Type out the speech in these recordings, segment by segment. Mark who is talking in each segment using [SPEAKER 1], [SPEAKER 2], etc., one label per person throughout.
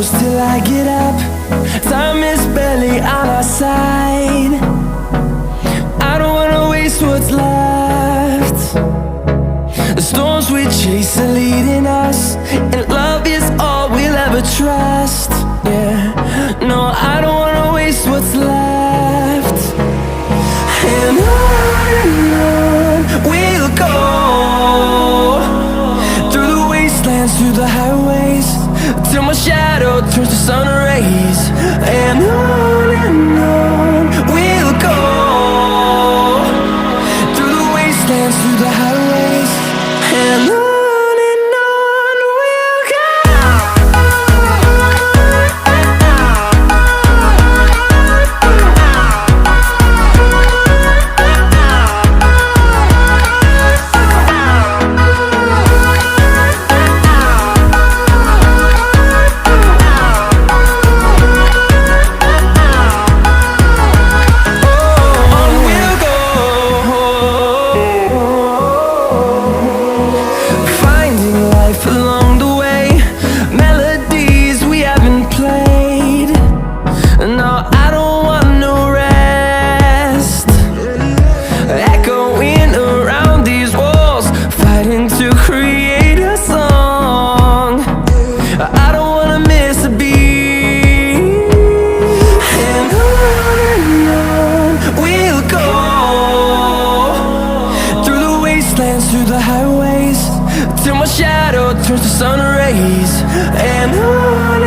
[SPEAKER 1] close till I get up. Time is barely on our side. I don't wanna waste what's left. The storms we chase are leading us, and love is all we'll ever trust. Yeah, no, I don't wanna waste what's left. And on we'll go, through the wastelands, through the highways, till my shadow turns to sun rays. And on we'll go, through the wastelands, through the highways, and on we'll go. Through the highways, till my shadow turns to sun rays. And on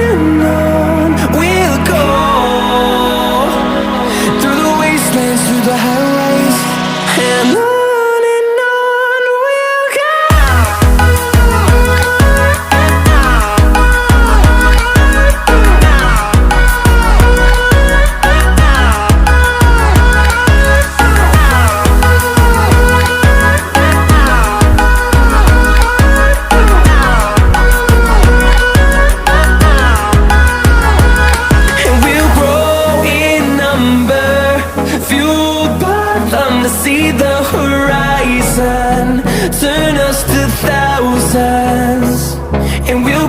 [SPEAKER 1] we'll go, through the wastelands, through the highways, and on we'll go. To see the horizon turn us to thousands, and we'll